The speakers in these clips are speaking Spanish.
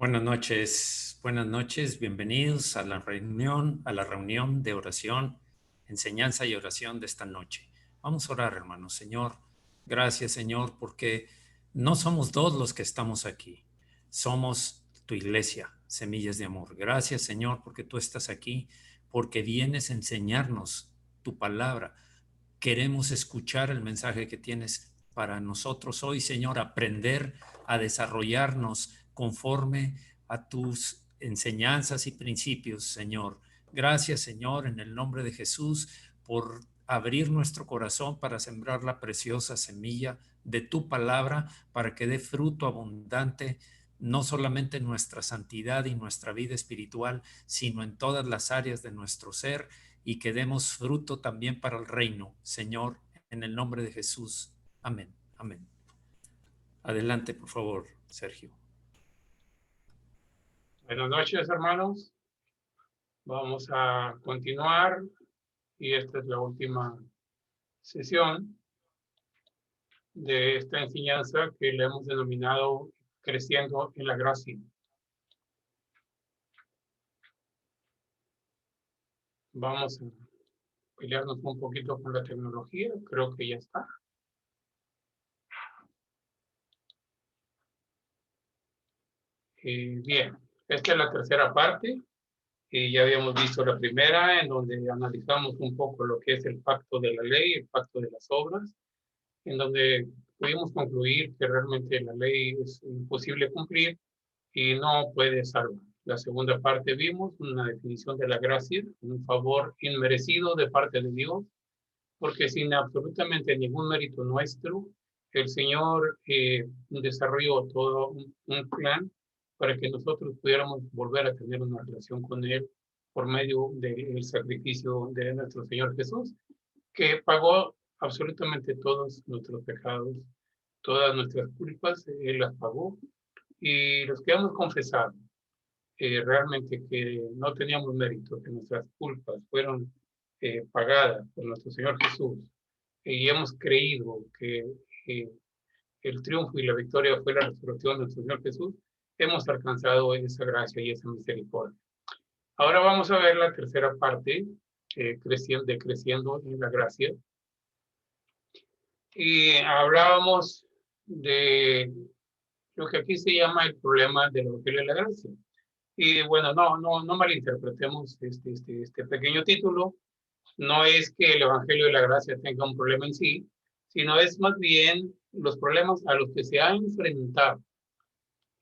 Buenas noches, bienvenidos a la reunión de oración, enseñanza y oración de esta noche. Vamos a orar, hermanos. Señor, gracias, Señor, porque no somos dos los que estamos aquí, somos tu iglesia, Semillas de Amor. Gracias, Señor, porque tú estás aquí, porque vienes a enseñarnos tu palabra. Queremos escuchar el mensaje que tienes para nosotros hoy, Señor, aprender a desarrollarnos conforme a tus enseñanzas y principios, Señor. Gracias, Señor, en el nombre de Jesús, por abrir nuestro corazón para sembrar la preciosa semilla de tu palabra, para que dé fruto abundante, no solamente en nuestra santidad y nuestra vida espiritual, sino en todas las áreas de nuestro ser, y que demos fruto también para el reino, Señor, en el nombre de Jesús. Amén. Amén. Adelante, por favor, Sergio. Buenas noches, hermanos. Vamos a continuar y esta es la última sesión de esta enseñanza que le hemos denominado Creciendo en la Gracia. Vamos a pelearnos un poquito con la tecnología, creo que ya está. Bien, esta es la tercera parte. Ya habíamos visto la primera, en donde analizamos un poco lo que es el pacto de la ley, el pacto de las obras, en donde pudimos concluir que realmente la ley es imposible cumplir y no puede salvar. La segunda parte vimos una definición de la gracia, un favor inmerecido de parte de Dios, porque sin absolutamente ningún mérito nuestro, el Señor desarrolló todo un plan para que nosotros pudiéramos volver a tener una relación con Él por medio del sacrificio de nuestro Señor Jesús, que pagó absolutamente todos nuestros pecados, todas nuestras culpas, Él las pagó. Y los que hemos confesado realmente que no teníamos mérito, que nuestras culpas fueron pagadas por nuestro Señor Jesús, y hemos creído que eh, el triunfo y la victoria fue la resurrección de nuestro Señor Jesús, hemos alcanzado esa gracia y esa misericordia. Ahora vamos a ver la tercera parte, creciendo en la gracia. Y hablábamos de lo que aquí se llama el problema del Evangelio de la Gracia. Y bueno, no malinterpretemos este pequeño título. No es que el Evangelio de la Gracia tenga un problema en sí, sino es más bien los problemas a los que se ha enfrentado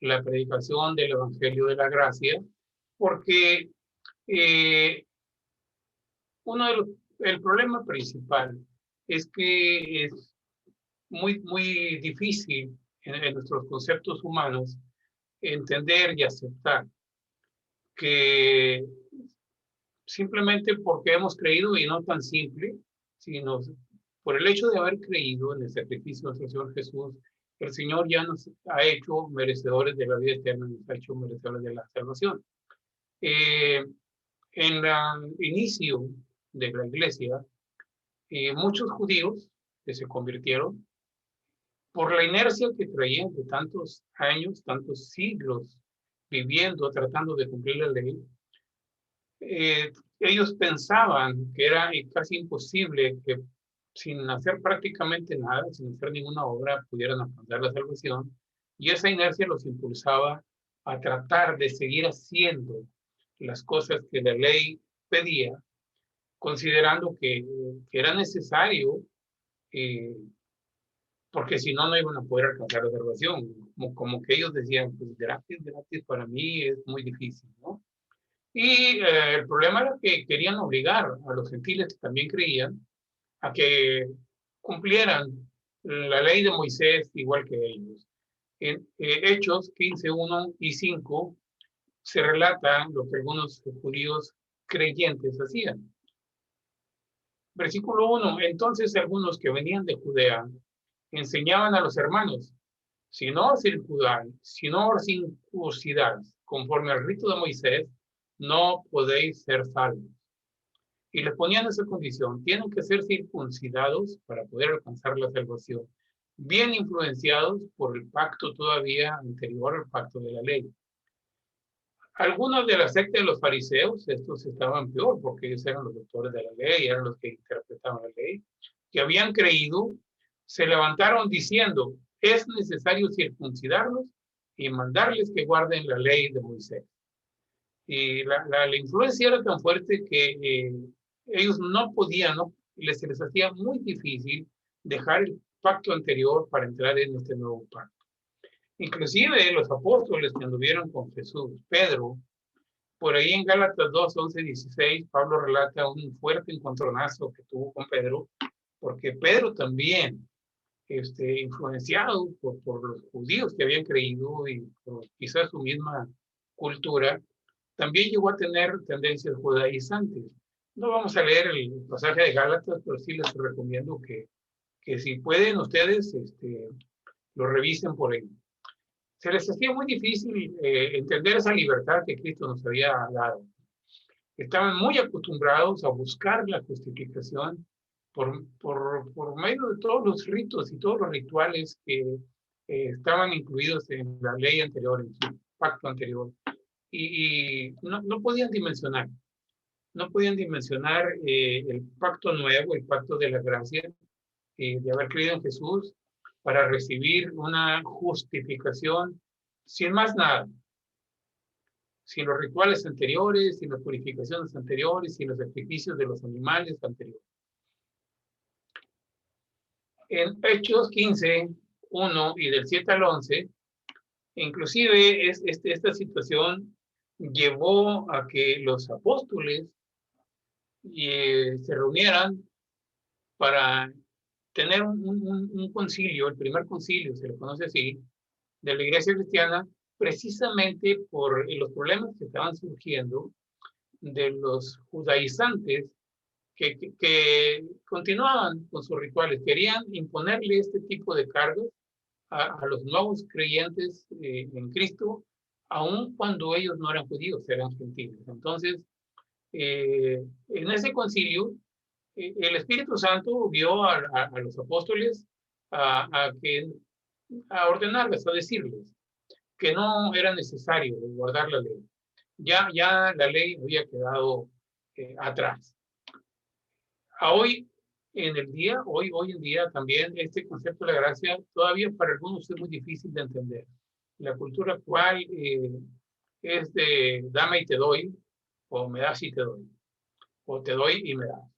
la predicación del Evangelio de la Gracia, porque eh, el problema principal es que es muy difícil en nuestros conceptos humanos entender y aceptar que simplemente porque hemos creído, y no tan simple, sino por el hecho de haber creído en el sacrificio de nuestro Señor Jesús, el Señor ya nos ha hecho merecedores de la vida eterna, nos ha hecho merecedores de la salvación. En el inicio de la iglesia, muchos judíos que se convirtieron, por la inercia que traían de tantos años, tantos siglos viviendo, tratando de cumplir la ley, ellos pensaban que era casi imposible que sin hacer prácticamente nada, sin hacer ninguna obra, pudieran alcanzar la salvación, y esa inercia los impulsaba a tratar de seguir haciendo las cosas que la ley pedía, considerando que era necesario, eh, porque si no, no iban a poder alcanzar la salvación. Como que ellos decían, pues gratis, gratis para mí es muy difícil, ¿no? Y el problema era que querían obligar a los gentiles que también creían a que cumplieran la ley de Moisés igual que ellos. En Hechos 15, 1 y 5 se relata lo que algunos judíos creyentes hacían. Versículo 1, entonces algunos que venían de Judea enseñaban a los hermanos, si no circuncidáis, si no circuncidáis conforme al rito de Moisés, no podéis ser salvos. Y les ponían esa condición, tienen que ser circuncidados para poder alcanzar la salvación, bien influenciados por el pacto todavía anterior al pacto de la ley. Algunos de la secta de los fariseos, estos estaban peor porque ellos eran los doctores de la ley, eran los que interpretaban la ley, que habían creído, se levantaron diciendo, es necesario circuncidarlos y mandarles que guarden la ley de Moisés. Y la influencia era tan fuerte que ellos no podían, se les hacía muy difícil dejar el pacto anterior para entrar en este nuevo pacto. Inclusive los apóstoles que anduvieron con Jesús, Pedro, por ahí en Gálatas 2, 11, 16, Pablo relata un fuerte encontronazo que tuvo con Pedro, porque Pedro también, influenciado por los judíos que habían creído y por quizás su misma cultura, también llegó a tener tendencias judaizantes. No vamos a leer el pasaje de Gálatas, pero sí les recomiendo que si pueden ustedes, lo revisen por ahí. Se les hacía muy difícil entender esa libertad que Cristo nos había dado. Estaban muy acostumbrados a buscar la justificación por medio de todos los ritos y todos los rituales que estaban incluidos en la ley anterior, en su pacto anterior. Y no podían dimensionar. No podían dimensionar el pacto nuevo, el pacto de la gracia, de haber creído en Jesús para recibir una justificación sin más nada, sin los rituales anteriores, sin las purificaciones anteriores, sin los sacrificios de los animales anteriores. En Hechos 15, 1 y del 7 al 11, inclusive esta situación llevó a que los apóstoles se reunieran para tener un concilio, el primer concilio, se le conoce así, de la iglesia cristiana, precisamente por los problemas que estaban surgiendo de los judaizantes que continuaban con sus rituales, querían imponerle este tipo de cargos a los nuevos creyentes en Cristo, aun cuando ellos no eran judíos, eran gentiles. Entonces, en ese concilio, el Espíritu Santo vio a los apóstoles a ordenarles, a decirles que no era necesario guardar la ley. Ya la ley había quedado atrás. Hoy en día también este concepto de la gracia todavía para algunos es muy difícil de entender. La cultura actual es de dame y te doy, o me das y te doy, o te doy y me das,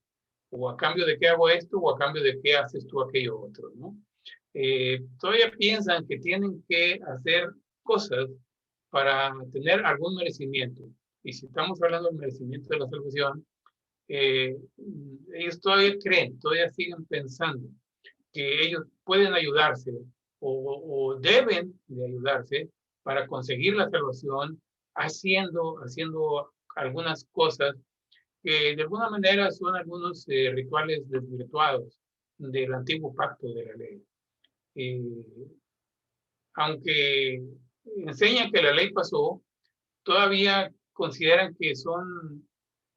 o a cambio de qué hago esto, o a cambio de qué haces tú aquello otro, ¿no? Todavía piensan que tienen que hacer cosas para tener algún merecimiento. Y si estamos hablando del merecimiento de la salvación, ellos todavía creen, todavía siguen pensando que ellos pueden ayudarse o deben de ayudarse para conseguir la salvación haciendo algunas cosas que de alguna manera son algunos rituales desvirtuados del antiguo pacto de la ley. Aunque enseñan que la ley pasó, todavía consideran que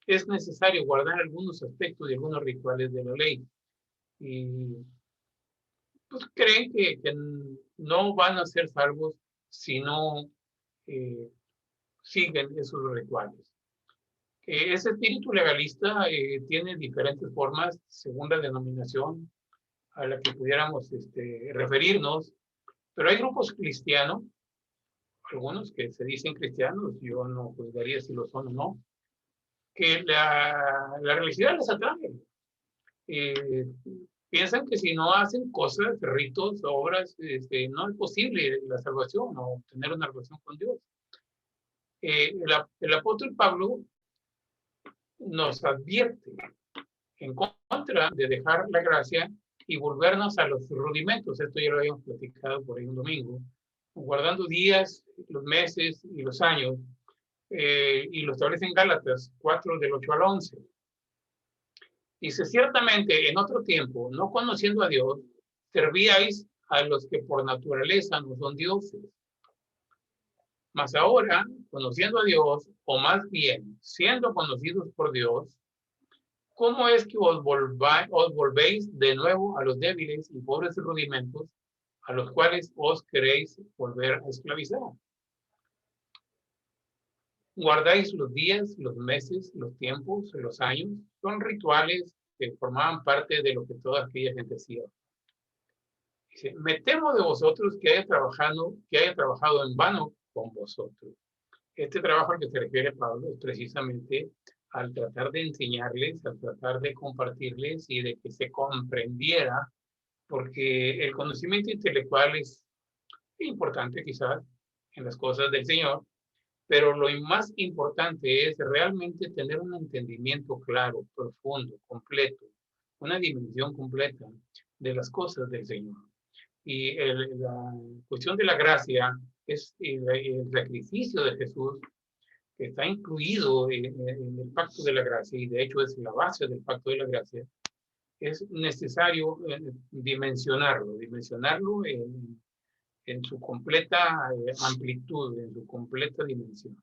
es necesario guardar algunos aspectos y algunos rituales de la ley. Y pues creen que no van a ser salvos si no siguen esos rituales. Ese espíritu legalista tiene diferentes formas según la denominación a la que pudiéramos referirnos, pero hay grupos cristianos, algunos que se dicen cristianos, yo no juzgaría si lo son o no, que la religiosidad les atrae. Piensan que si no hacen cosas, ritos, obras, no es posible la salvación o tener una relación con Dios. El apóstol Pablo nos advierte en contra de dejar la gracia y volvernos a los rudimentos. Esto ya lo habíamos platicado por ahí un domingo, guardando días, los meses y los años, y lo establece en Gálatas 4, del 8 al 11. Dice, ciertamente en otro tiempo, no conociendo a Dios, servíais a los que por naturaleza no son dioses. Mas ahora, conociendo a Dios, o más bien, siendo conocidos por Dios, ¿cómo es que os volvéis de nuevo a los débiles y pobres rudimentos a los cuales os queréis volver a esclavizar? guardáis los días, los meses, los tiempos, los años. Son rituales que formaban parte de lo que toda aquella gente hacía. Dice, me temo de vosotros que haya trabajado en vano con vosotros. Este trabajo al que se refiere Pablo es precisamente al tratar de enseñarles, al tratar de compartirles y de que se comprendiera, porque el conocimiento intelectual es importante quizás en las cosas del Señor, pero lo más importante es realmente tener un entendimiento claro, profundo, completo, una dimensión completa de las cosas del Señor. Y la cuestión de la gracia es el sacrificio de Jesús, que está incluido en el pacto de la gracia, y de hecho es la base del pacto de la gracia. Es necesario dimensionarlo en su completa amplitud, en su completa dimensión.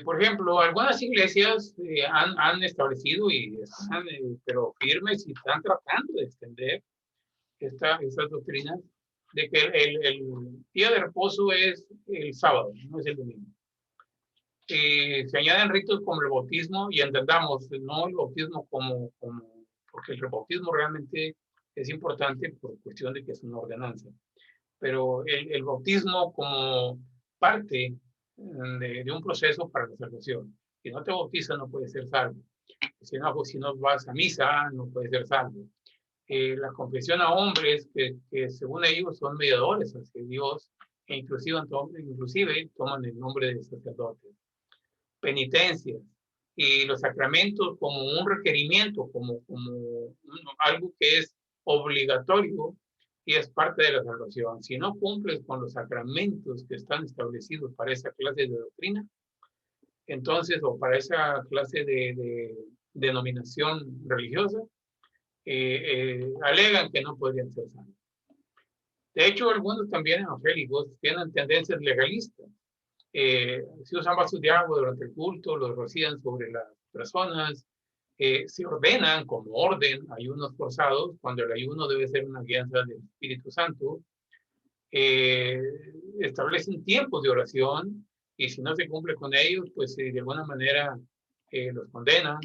Por ejemplo, algunas iglesias han establecido y están, pero firmes, y están tratando de extender estas doctrinas de que el día de reposo es el sábado, no es el domingo. Se añaden ritos como el bautismo, y entendamos, no el bautismo porque el bautismo realmente es importante por cuestión de que es una ordenanza, pero el bautismo como parte de un proceso para la salvación. Si no te bautizas, no puedes ser salvo. Si no vas a misa, no puedes ser salvo. La confesión a hombres que según ellos son mediadores hacia Dios, e inclusive toman el nombre de sacerdotes. Penitencias y los sacramentos como un requerimiento, como algo que es obligatorio y es parte de la salvación. Si no cumples con los sacramentos que están establecidos para esa clase de doctrina, entonces, o para esa clase de denominación religiosa, alegan que no podrían ser salvos. De hecho, algunos también evangélicos tienen tendencias legalistas. Si usan vasos de agua durante el culto, los rocían sobre las personas, se ordenan como orden ayunos forzados, cuando el ayuno debe ser una guianza del Espíritu Santo, establecen tiempos de oración, y si no se cumple con ellos, pues de alguna manera los condenan,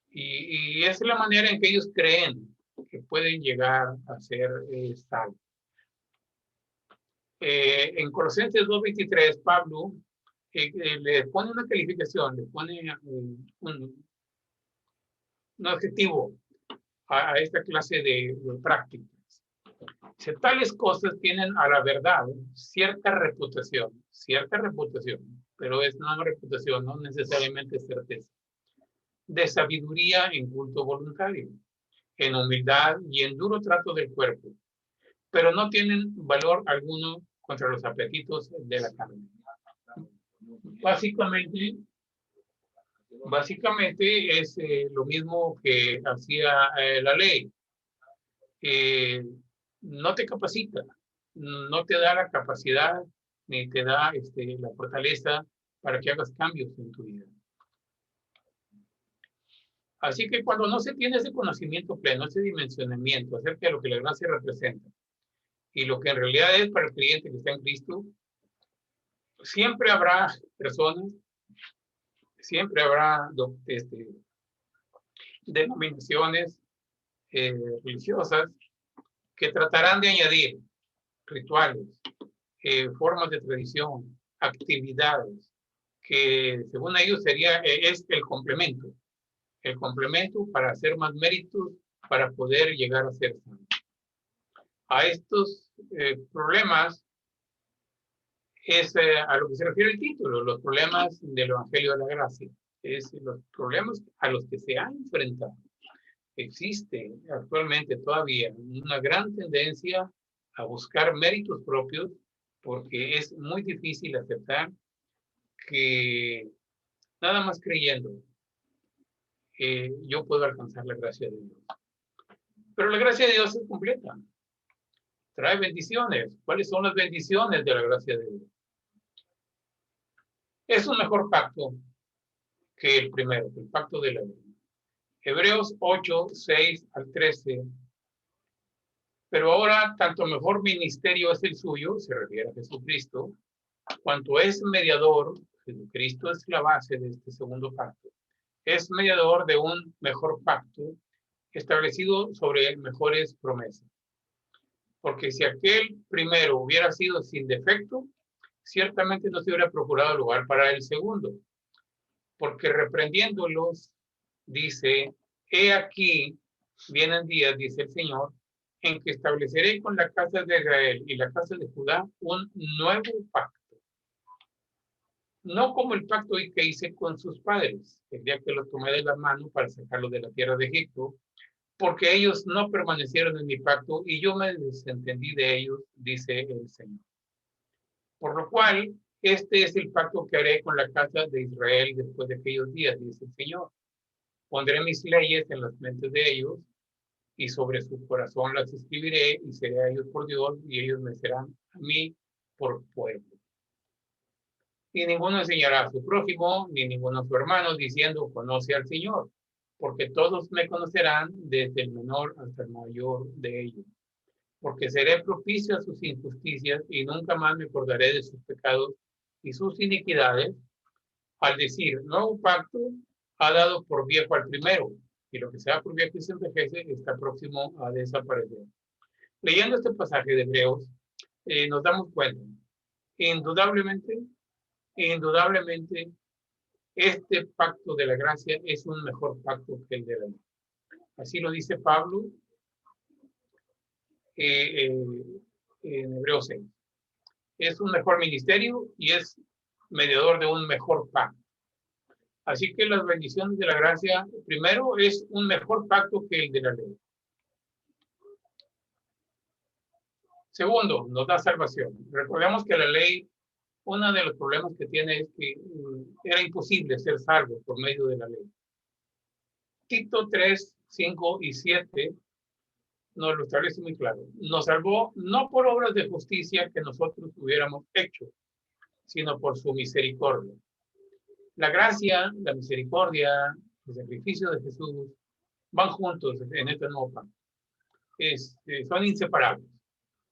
y esa es la manera en que ellos creen que pueden llegar a ser salvos. En Colosenses 2:23, Pablo le pone una calificación, le pone un adjetivo a esta clase de prácticas. Si tales cosas tienen a la verdad cierta reputación, pero es una reputación, no necesariamente certeza, de sabiduría en culto voluntario, en humildad y en duro trato del cuerpo, pero no tienen valor alguno contra los apetitos de la carne. Básicamente es lo mismo que hacía la ley. No te capacita, no te da la capacidad, ni te da la fortaleza para que hagas cambios en tu vida. Así que cuando no se tiene ese conocimiento pleno, ese dimensionamiento acerca de lo que la gracia representa y lo que en realidad es para el creyente que está en Cristo, siempre habrá personas, siempre habrá denominaciones religiosas que tratarán de añadir rituales, formas de tradición, actividades, que según ellos es el complemento para hacer más méritos, para poder llegar a ser santos. A estos problemas es a lo que se refiere el título, los problemas del Evangelio de la Gracia. Es los problemas a los que se han enfrentado. Existe actualmente todavía una gran tendencia a buscar méritos propios, porque es muy difícil aceptar que nada más creyendo yo puedo alcanzar la gracia de Dios. Pero la gracia de Dios es completa. Trae bendiciones. ¿Cuáles son las bendiciones de la gracia de Dios? Es un mejor pacto que el primero, el pacto de la ley. Hebreos 8:6-13. Pero ahora, tanto mejor ministerio es el suyo, se refiere a Jesucristo, Cuanto es mediador, Jesucristo es la base de este segundo pacto. Es mediador de un mejor pacto establecido sobre mejores promesas. Porque si aquel primero hubiera sido sin defecto, ciertamente no se hubiera procurado lugar para el segundo. Porque reprendiéndolos, dice, he aquí, vienen días, dice el Señor, en que estableceré con la casa de Israel y la casa de Judá un nuevo pacto. No como el pacto que hice con sus padres, el día que los tomé de la mano para sacarlos de la tierra de Egipto, porque ellos no permanecieron en mi pacto y yo me desentendí de ellos, dice el Señor. Por lo cual, este es el pacto que haré con la casa de Israel después de aquellos días, dice el Señor. Pondré mis leyes en las mentes de ellos y sobre su corazón las escribiré y seré a ellos por Dios y ellos me serán a mí por pueblo. Y ninguno enseñará a su prójimo ni ninguno a su hermano diciendo conoce al Señor, porque todos me conocerán desde el menor hasta el mayor de ellos. Porque seré propicio a sus injusticias y nunca más me acordaré de sus pecados y sus iniquidades, al decir, nuevo pacto ha dado por viejo al primero, y lo que sea por viejo y se envejece está próximo a desaparecer. Leyendo este pasaje de Hebreos, nos damos cuenta, indudablemente, este pacto de la gracia es un mejor pacto que el de la ley. Así lo dice Pablo en Hebreos 6. Es un mejor ministerio y es mediador de un mejor pacto. Así que las bendiciones de la gracia, primero, es un mejor pacto que el de la ley. Segundo, nos da salvación. Recordemos que la ley, uno de los problemas que tiene es que era imposible ser salvo por medio de la ley. Tito 3, 5 y 7 nos lo establece muy claro. Nos salvó no por obras de justicia que nosotros hubiéramos hecho, sino por su misericordia. La gracia, la misericordia, el sacrificio de Jesús van juntos en este nuevo pacto. Son inseparables.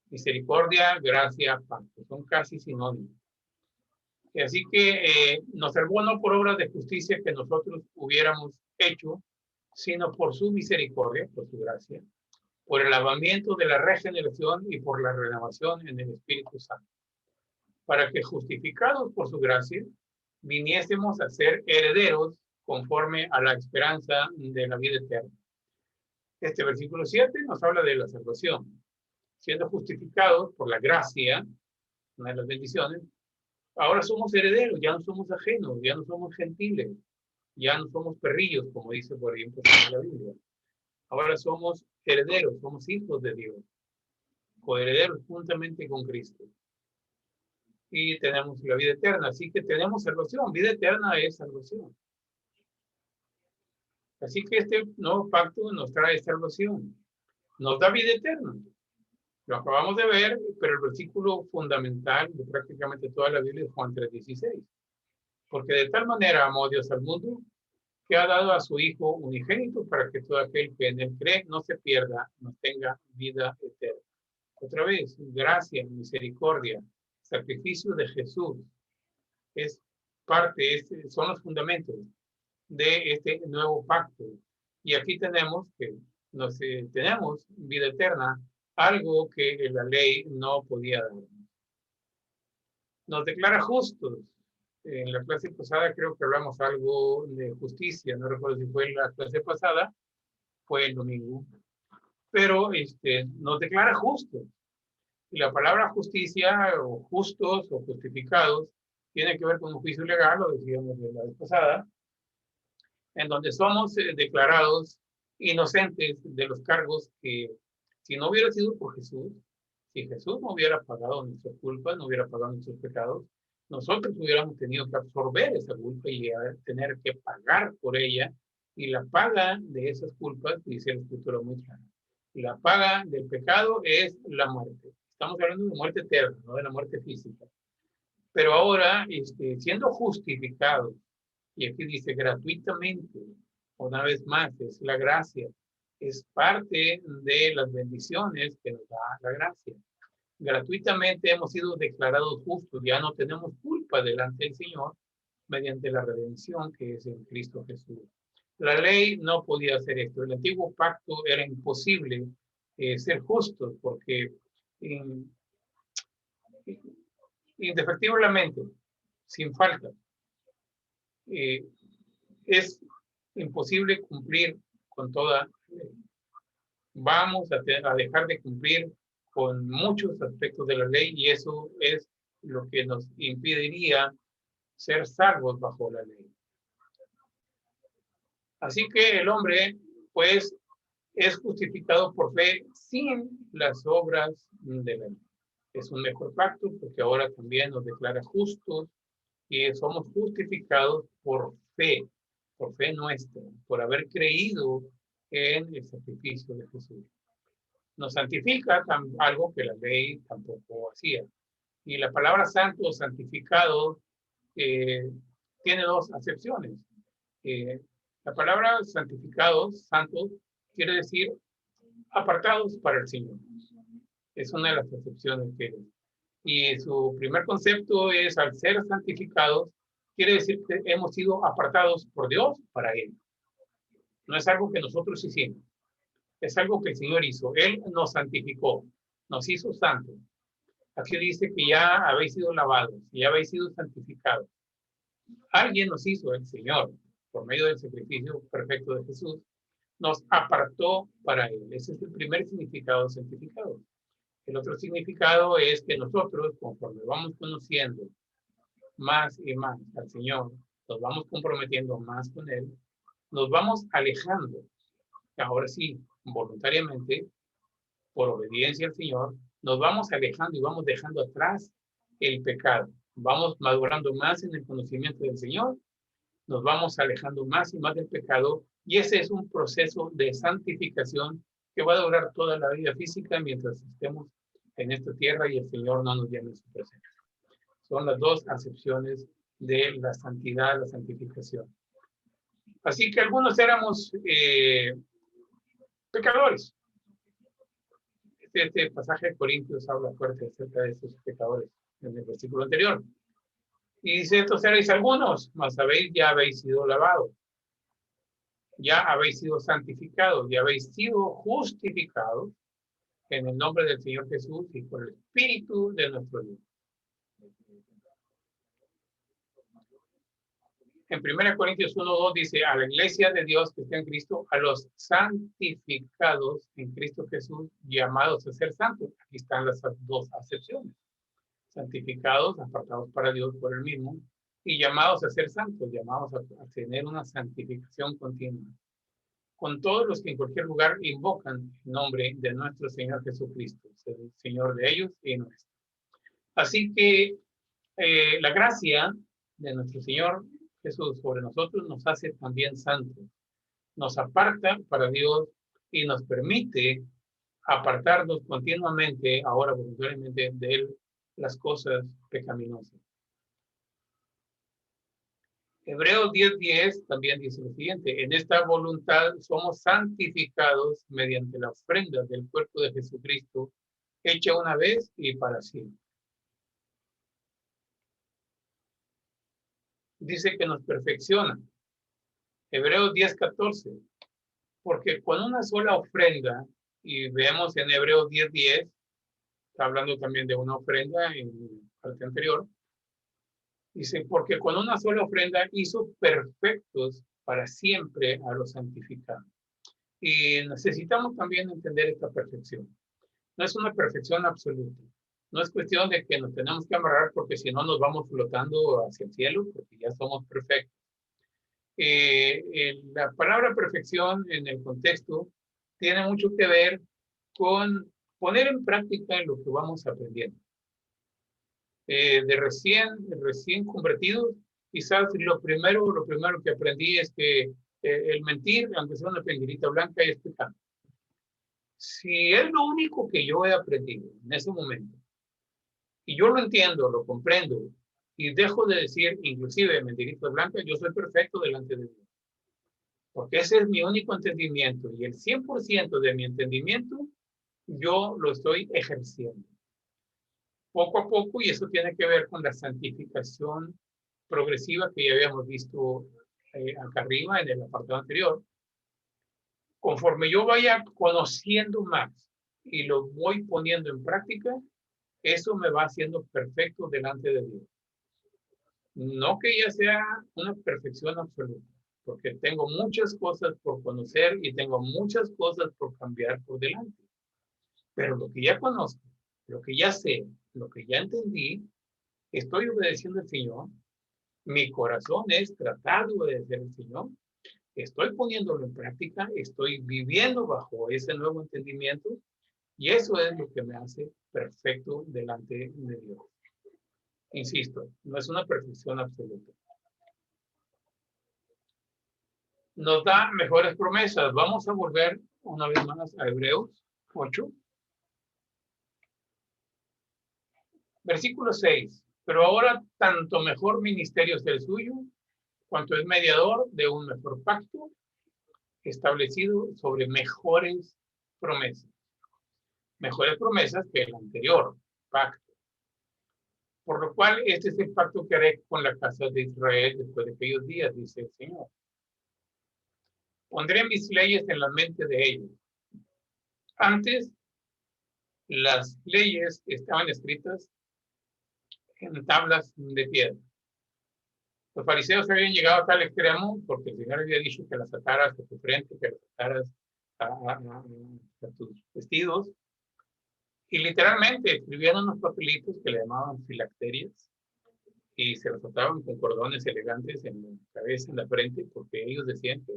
Misericordia, gracia, pacto. Son casi sinónimos. Así que nos salvó no por obras de justicia que nosotros hubiéramos hecho, sino por su misericordia, por su gracia, por el lavamiento de la regeneración y por la renovación en el Espíritu Santo, para que justificados por su gracia, viniésemos a ser herederos conforme a la esperanza de la vida eterna. Este versículo 7 nos habla de la salvación. Siendo justificados por la gracia, una de las bendiciones, ahora somos herederos, ya no somos ajenos, ya no somos gentiles, ya no somos perrillos, como dice por ejemplo en la Biblia. Ahora somos herederos, somos hijos de Dios, coherederos juntamente con Cristo. Y tenemos la vida eterna, así que tenemos salvación. Vida eterna es salvación. Así que este nuevo pacto nos trae salvación, nos da vida eterna. Lo acabamos de ver, pero el versículo fundamental de prácticamente toda la Biblia es Juan 3:16. Porque de tal manera amó Dios al mundo que ha dado a su Hijo unigénito para que todo aquel que en él cree no se pierda, no tenga vida eterna. Otra vez, gracia, misericordia, sacrificio de Jesús es parte, son los fundamentos de este nuevo pacto. Y aquí tenemos que tenemos vida eterna, algo que la ley no podía dar. Nos declara justos. En la clase pasada creo que hablamos algo de justicia, no recuerdo si fue en la clase pasada, fue el domingo, pero nos declara justos. Y la palabra justicia o justos o justificados tiene que ver con un juicio legal, lo decíamos de la vez pasada, en donde somos declarados inocentes de los cargos que si no hubiera sido por Jesús, si Jesús no hubiera pagado nuestras culpas, no hubiera pagado nuestros pecados, nosotros hubiéramos tenido que absorber esa culpa y tener que pagar por ella. Y la paga de esas culpas, dice la Escritura muy clara, y la paga del pecado es la muerte. Estamos hablando de muerte eterna, no de la muerte física. Pero ahora, siendo justificados, y aquí dice gratuitamente, una vez más, es la gracia, es parte de las bendiciones que nos da la gracia. gratuitamente hemos sido declarados justos, ya no tenemos culpa delante del Señor mediante la redención que es en Cristo Jesús. La ley no podía hacer esto. El antiguo pacto era imposible ser justo porque indefectiblemente, sin falta, eh, es imposible cumplir con toda ley. Vamos a dejar de cumplir con muchos aspectos de la ley y eso es lo que nos impediría ser salvos bajo la ley. Así que el hombre, pues, es justificado por fe sin las obras de la ley. Es un mejor pacto porque ahora también nos declara justos y somos justificados por fe nuestra, por haber creído en el sacrificio de Jesús. Nos santifica algo que la ley tampoco hacía. Y la palabra santo o santificado tiene dos acepciones. La palabra santificados, santos, quiere decir apartados para el Señor. Es una de las acepciones que es. Y su primer concepto es, al ser santificados, quiere decir que hemos sido apartados por Dios para Él. No es algo que nosotros hicimos, es algo que el Señor hizo. Él nos santificó, nos hizo santos. Aquí dice que ya habéis sido lavados, ya habéis sido santificados. Alguien nos hizo, el Señor, por medio del sacrificio perfecto de Jesús, nos apartó para Él. Ese es el primer significado de santificado. El otro significado es que nosotros, conforme vamos conociendo más y más al Señor, nos vamos comprometiendo más con Él, nos vamos alejando, ahora sí, voluntariamente, por obediencia al Señor, nos vamos alejando y vamos dejando atrás el pecado. Vamos madurando más en el conocimiento del Señor, nos vamos alejando más y más del pecado, y ese es un proceso de santificación que va a durar toda la vida física mientras estemos en esta tierra y el Señor no nos llame a su presencia. Son las dos acepciones de la santidad, la santificación. Así que algunos éramos pecadores. Este pasaje de Corintios habla fuerte acerca de esos pecadores en el versículo anterior. Y dice, estos erais algunos, mas ya habéis sido lavados, ya habéis sido santificados, ya habéis sido justificados en el nombre del Señor Jesús y por el Espíritu de nuestro Dios. En 1 Corintios 1:2 dice, a la iglesia de Dios que está en Cristo, a los santificados en Cristo Jesús, llamados a ser santos. Aquí están las dos acepciones. Santificados, apartados para Dios por el mismo, y llamados a ser santos, llamados a tener una santificación continua. Con todos los que en cualquier lugar invocan el nombre de nuestro Señor Jesucristo, el Señor de ellos y nuestro. Así que la gracia de nuestro Señor Jesús sobre nosotros nos hace también santos, nos aparta para Dios y nos permite apartarnos continuamente, ahora voluntariamente, de Él, las cosas pecaminosas. Hebreos 10:10 también dice lo siguiente, en esta voluntad somos santificados mediante la ofrenda del cuerpo de Jesucristo, hecha una vez y para siempre. Dice que nos perfecciona. Hebreos 10:14, porque con una sola ofrenda, y vemos en Hebreos 10:10, está hablando también de una ofrenda en la parte anterior, dice, porque con una sola ofrenda hizo perfectos para siempre a los santificados. Y necesitamos también entender esta perfección. No es una perfección absoluta. No es cuestión de que nos tenemos que amarrar porque si no nos vamos flotando hacia el cielo, porque ya somos perfectos. La palabra perfección en el contexto tiene mucho que ver con poner en práctica lo que vamos aprendiendo. De recién convertidos, quizás lo primero que aprendí es que el mentir, aunque sea una pendirita blanca, es pecado. Si es lo único que yo he aprendido en ese momento, y yo lo entiendo, lo comprendo, y dejo de decir, inclusive mentirita blanca, yo soy perfecto delante de Dios. Porque ese es mi único entendimiento, y el 100% de mi entendimiento, yo lo estoy ejerciendo. poco a poco, y eso tiene que ver con la santificación progresiva que ya habíamos visto acá arriba en el apartado anterior. Conforme yo vaya conociendo más y lo voy poniendo en práctica, eso me va haciendo perfecto delante de Dios. No que ya sea una perfección absoluta, porque tengo muchas cosas por conocer y tengo muchas cosas por cambiar por delante. Pero lo que ya conozco, lo que ya sé, lo que ya entendí, estoy obedeciendo al Señor. Mi corazón es tratar de obedecer al Señor. Estoy poniéndolo en práctica, estoy viviendo bajo ese nuevo entendimiento y eso es lo que me hace perfecto delante de Dios. Insisto, no es una perfección absoluta. Nos da mejores promesas. Vamos a volver una vez más a Hebreos 8. Versículo 6. Pero ahora tanto mejor ministerio es el suyo, cuanto es mediador de un mejor pacto, establecido sobre mejores promesas. Mejores promesas que el anterior pacto. Por lo cual, este es el pacto que haré con la casa de Israel después de aquellos días, dice el Señor. Pondré mis leyes en la mente de ellos. Antes, las leyes estaban escritas en tablas de piedra. Los fariseos habían llegado a tal extremo porque el Señor había dicho que las ataras a tu frente, que las ataras a tus vestidos. Y literalmente escribían unos papelitos que le llamaban filacterias y se los ataban con cordones elegantes en la cabeza, en la frente, porque ellos decían que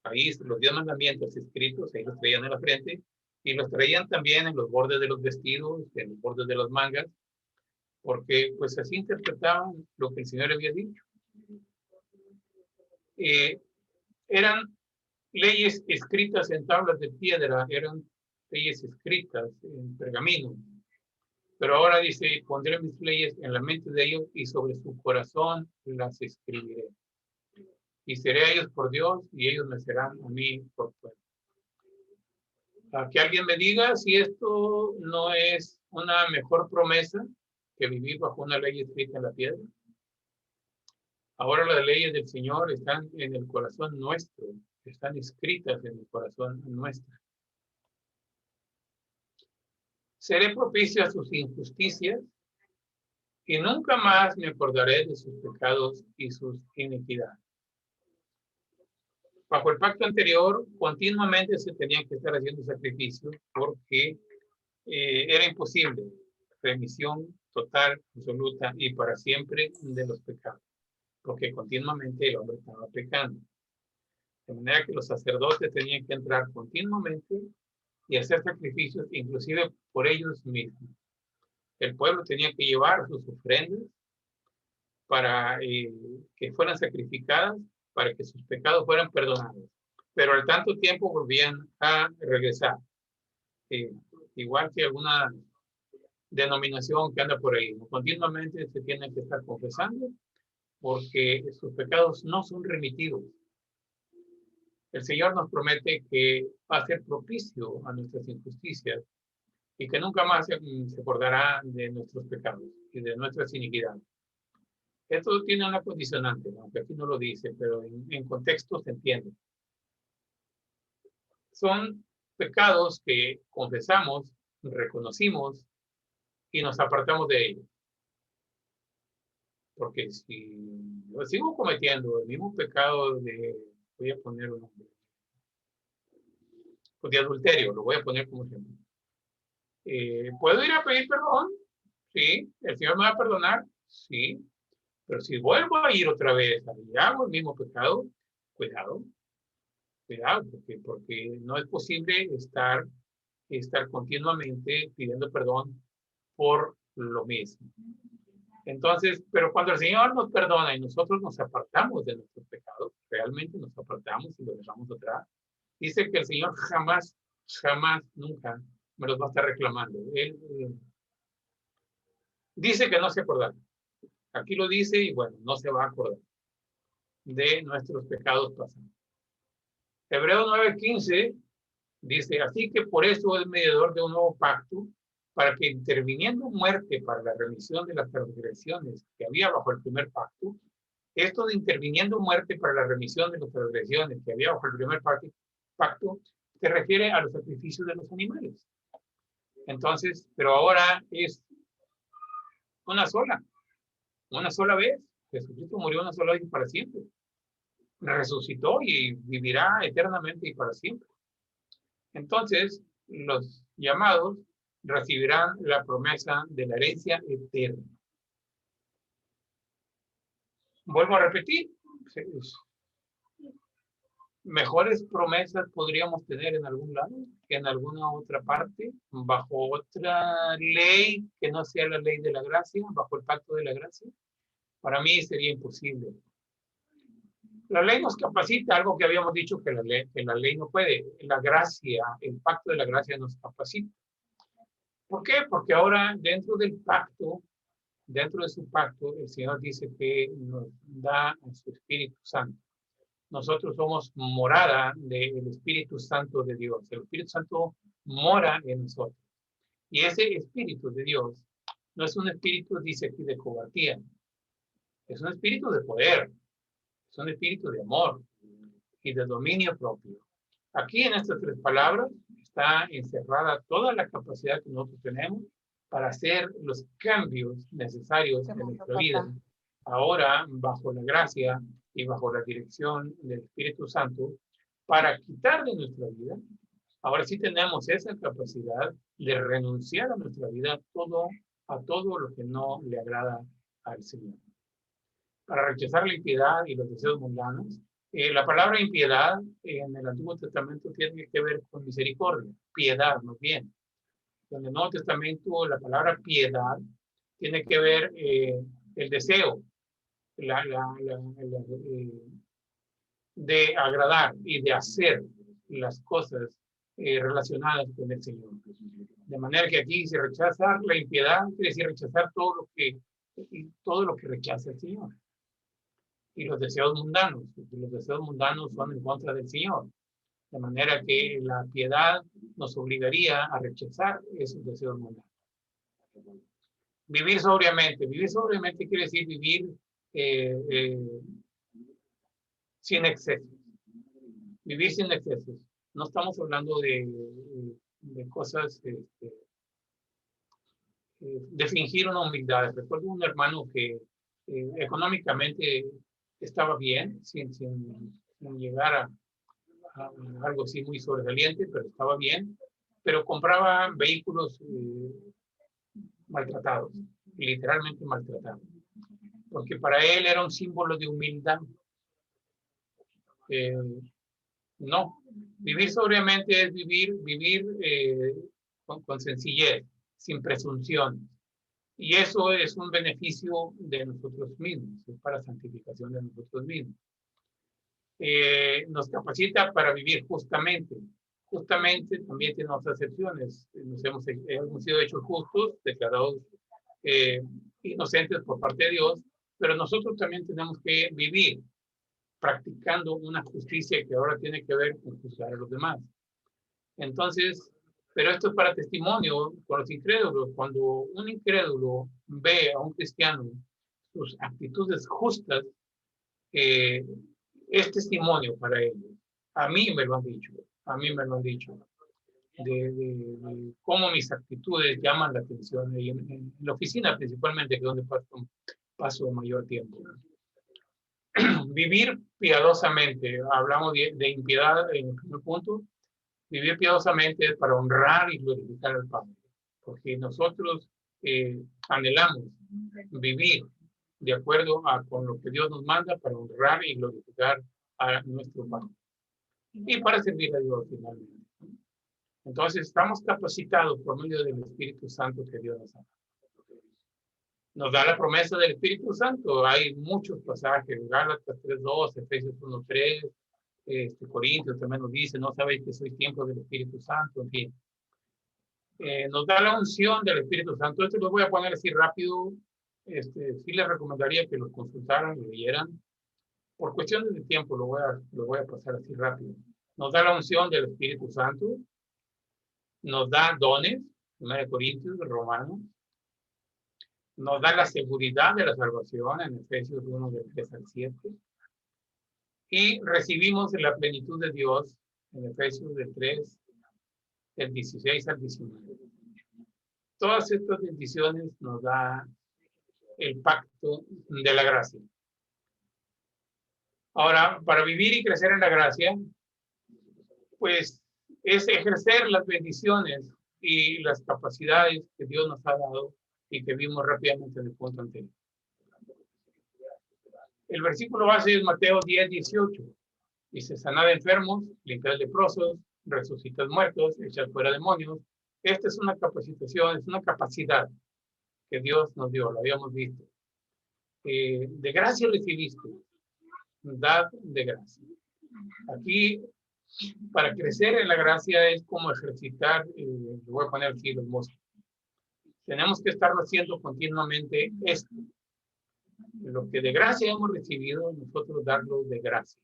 ahí los 10 mandamientos escritos, ahí los traían en la frente y los traían también en los bordes de los vestidos, en los bordes de las mangas, porque pues así interpretaban lo que el Señor había dicho. Eran leyes escritas en tablas de piedra, eran leyes escritas en pergamino. Pero ahora dice, pondré mis leyes en la mente de ellos y sobre su corazón las escribiré. Y seré a ellos por Dios y ellos me serán a mí por pueblo. Que alguien me diga si esto no es una mejor promesa que vivir bajo una ley escrita en la piedra. Ahora las leyes del Señor están en el corazón nuestro, están escritas en el corazón nuestro. Seré propicio a sus injusticias y nunca más me acordaré de sus pecados y sus iniquidades. Bajo el pacto anterior, continuamente se tenían que estar haciendo sacrificios porque era imposible remisión total, absoluta y para siempre de los pecados, porque continuamente el hombre estaba pecando. De manera que los sacerdotes tenían que entrar continuamente y hacer sacrificios, inclusive por ellos mismos. El pueblo tenía que llevar sus ofrendas para que fueran sacrificadas, para que sus pecados fueran perdonados. Pero al tanto tiempo volvían a regresar. Igual que alguna denominación que anda por ahí. Continuamente se tienen que estar confesando porque sus pecados no son remitidos. El Señor nos promete que va a ser propicio a nuestras injusticias y que nunca más se acordará de nuestros pecados y de nuestras iniquidades. Esto tiene una condicionante, aunque aquí no lo dice, pero en contexto se entiende. Son pecados que confesamos, reconocimos y nos apartamos de ellos. Porque si yo sigo cometiendo el mismo pecado de, voy a poner un nombre, de adulterio, lo voy a poner como ejemplo. ¿Puedo ir a pedir perdón? Sí. ¿El Señor me va a perdonar? Sí. Pero si vuelvo a ir otra vez y hago el mismo pecado, cuidado, cuidado, porque no es posible estar continuamente pidiendo perdón por lo mismo. Entonces, pero cuando el Señor nos perdona y nosotros nos apartamos de nuestros pecados, realmente nos apartamos y lo dejamos atrás, dice que el Señor jamás, jamás, nunca me los va a estar reclamando. Él dice que no se acordará. Aquí lo dice y bueno, no se va a acordar de nuestros pecados pasados. Hebreos 9:15 dice, así que por eso es mediador de un nuevo pacto, para que interviniendo muerte para la remisión de las transgresiones que había bajo el primer pacto, esto de interviniendo muerte para la remisión de las transgresiones que había bajo el primer pacto se refiere a los sacrificios de los animales. Entonces, pero ahora es una sola vez. Jesucristo murió una sola vez y para siempre. Resucitó y vivirá eternamente y para siempre. Entonces, los llamados recibirán la promesa de la herencia eterna. Vuelvo a repetir, mejores promesas podríamos tener en algún lado, que en alguna otra parte, bajo otra ley que no sea la ley de la gracia, bajo el pacto de la gracia. Para mí sería imposible. La ley nos capacita, algo que habíamos dicho que la ley no puede. La gracia, el pacto de la gracia nos capacita. ¿Por qué? Porque ahora dentro del pacto, dentro de su pacto, el Señor dice que nos da su Espíritu Santo. Nosotros somos morada del Espíritu Santo de Dios. El Espíritu Santo mora en nosotros. Y ese Espíritu de Dios no es un espíritu, dice aquí, de cobardía. Es un espíritu de poder. Es un espíritu de amor y de dominio propio. Aquí en estas tres palabras está encerrada toda la capacidad que nosotros tenemos para hacer los cambios necesarios en nuestra vida. Ahora, bajo la gracia y bajo la dirección del Espíritu Santo, para quitar de nuestra vida, ahora sí tenemos esa capacidad de renunciar a nuestra vida a todo lo que no le agrada al Señor. Para rechazar la impiedad y los deseos mundanos, la palabra impiedad en el Antiguo Testamento tiene que ver con misericordia, piedad, más bien. En el Nuevo Testamento, la palabra piedad tiene que ver el deseo de agradar y de hacer las cosas relacionadas con el Señor. De manera que aquí se rechaza la impiedad, quiere decir rechazar todo lo que rechaza el Señor. Y los deseos mundanos son en contra del Señor. De manera que la piedad nos obligaría a rechazar esos deseos mundanos. Vivir sobriamente quiere decir vivir sin excesos. Vivir sin excesos. No estamos hablando de cosas, de fingir una humildad. Recuerdo un hermano que económicamente estaba bien, sin llegar a algo así muy sobresaliente, pero estaba bien, pero compraba vehículos maltratados, literalmente maltratados, porque para él era un símbolo de humildad. No, vivir sobriamente es vivir con sencillez, sin presunción. Y eso es un beneficio de nosotros mismos, es para santificación de nosotros mismos. Nos capacita para vivir justamente. Justamente también tiene otras excepciones. Hemos sido hechos justos, declarados inocentes por parte de Dios, pero nosotros también tenemos que vivir practicando una justicia que ahora tiene que ver con juzgar a los demás. Entonces, pero esto es para testimonio con los incrédulos. Cuando un incrédulo ve a un cristiano sus actitudes justas, es testimonio para ellos. A mí me lo han dicho, de cómo mis actitudes llaman la atención en la oficina principalmente, que es donde paso mayor tiempo. Vivir piadosamente, hablamos de impiedad en el primer punto. Vivir piadosamente es para honrar y glorificar al Padre, porque nosotros anhelamos vivir de acuerdo con lo que Dios nos manda para honrar y glorificar a nuestro Padre y para servir a Dios finalmente. Entonces estamos capacitados por medio del Espíritu Santo que Dios nos da. Nos da la promesa del Espíritu Santo. Hay muchos pasajes, Gálatas 3:2, Efesios 1:3, Corintios también nos dice, no sabéis que sois tiempo del Espíritu Santo, en fin. Nos da la unción del Espíritu Santo. Esto lo voy a poner así rápido. Sí les recomendaría que los consultaran y leyeran. Por cuestiones de tiempo lo voy a pasar así rápido. Nos da la unción del Espíritu Santo. Nos da dones. 1 Corintios, Romanos. Nos da la seguridad de la salvación en Efesios 1, del 3 al 7. Y recibimos la plenitud de Dios en Efesios del 3, del 16 al 19. Todas estas bendiciones nos da el pacto de la gracia. Ahora, para vivir y crecer en la gracia, pues es ejercer las bendiciones y las capacidades que Dios nos ha dado y que vimos rápidamente en el punto anterior. El versículo base es Mateo 10, 18. Dice, sanad enfermos, limpiad leprosos, resucitad muertos, echad fuera demonios. Esta es una capacitación, es una capacidad que Dios nos dio, lo habíamos visto. De gracia recibiste, dad de gracia. Aquí, para crecer en la gracia es como ejercitar, voy a poner aquí los músculos. Tenemos que estar haciendo continuamente esto. Lo que de gracia hemos recibido, nosotros darlo de gracia.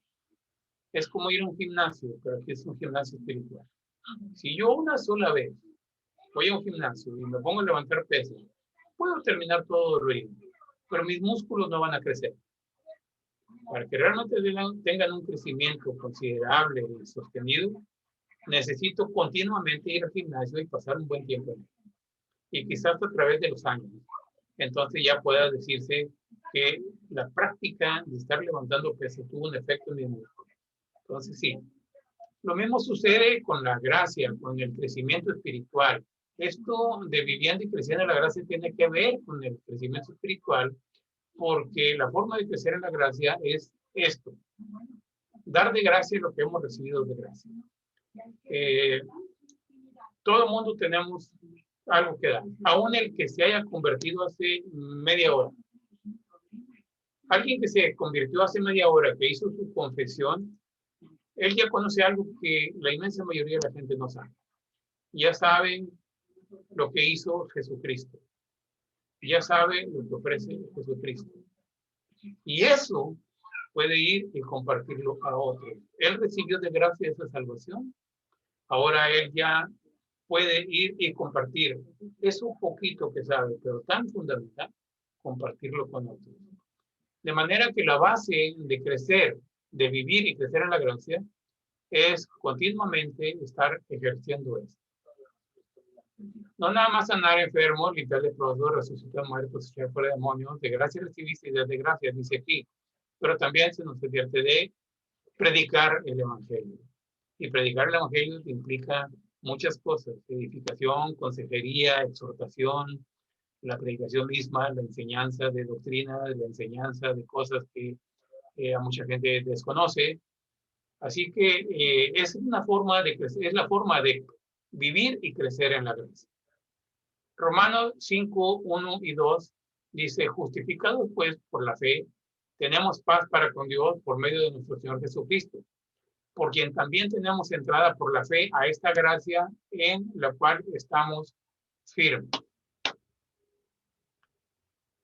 Es como ir a un gimnasio, pero aquí es un gimnasio espiritual. Si yo una sola vez voy a un gimnasio y me pongo a levantar pesas, puedo terminar todo ruido, pero mis músculos no van a crecer. Para que realmente tengan un crecimiento considerable y sostenido, necesito continuamente ir al gimnasio y pasar un buen tiempo en él. Y quizás a través de los años. Entonces ya pueda decirse que la práctica de estar levantando pesas tuvo un efecto en mi músculo. Entonces sí, lo mismo sucede con la gracia, con el crecimiento espiritual. Esto de viviendo y creciendo en la gracia tiene que ver con el crecimiento espiritual, porque la forma de crecer en la gracia es esto, dar de gracia lo que hemos recibido de gracia. Todo el mundo tenemos algo que dar, aún el que se haya convertido hace media hora. Alguien que se convirtió hace media hora, que hizo su confesión, él ya conoce algo que la inmensa mayoría de la gente no sabe. Ya saben lo que hizo Jesucristo. Ya sabe lo que ofrece Jesucristo. Y eso puede ir y compartirlo a otros. Él recibió de gracia esa salvación. Ahora él ya puede ir y compartir eso poquito que sabe, pero tan fundamental, compartirlo con otros. De manera que la base de crecer, de vivir y crecer en la gracia, es continuamente estar ejerciendo esto. No nada más sanar enfermos, limpiar leprosos, resucitar muertos, echar fuera demonios, de gracia recibiste y de gracia, dice aquí. Pero también se nos advierte de predicar el evangelio. Y predicar el evangelio implica muchas cosas: edificación, consejería, exhortación, la predicación misma, la enseñanza de doctrina, la enseñanza de cosas que a mucha gente desconoce. Así que es una forma de crecer, es la forma de vivir y crecer en la gracia. Romanos 5, 1 y 2 dice, justificados pues por la fe, tenemos paz para con Dios por medio de nuestro Señor Jesucristo, por quien también tenemos entrada por la fe a esta gracia en la cual estamos firmes.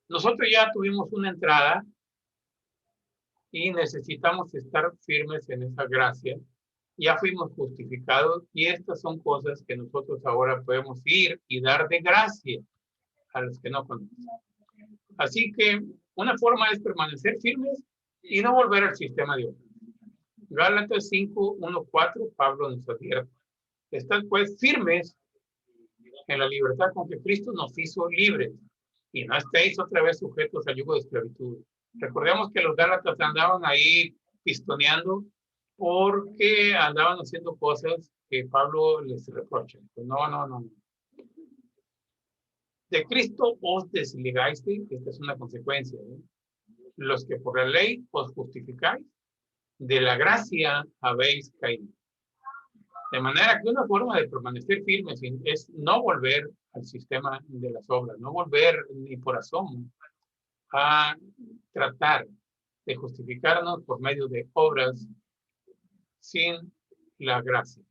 Nosotros ya tuvimos una entrada y necesitamos estar firmes en esa gracia. Ya fuimos justificados y estas son cosas que nosotros ahora podemos ir y dar de gracia a los que no conocen. Así que una forma es permanecer firmes y no volver al sistema de otros. Gálatas 5, 1, 4, Pablo nos advierte. Están pues firmes en la libertad con que Cristo nos hizo libres y no estéis otra vez sujetos al yugo de esclavitud. Recordemos que los gálatas andaban ahí pistoneando porque andaban haciendo cosas que Pablo les reprocha. Pues no. De Cristo os desligasteis, esta es una consecuencia. Los que por la ley os justificáis, de la gracia habéis caído. De manera que una forma de permanecer firmes es no volver al sistema de las obras, no volver ni por asomo a tratar de justificarnos por medio de obras sin la gracia.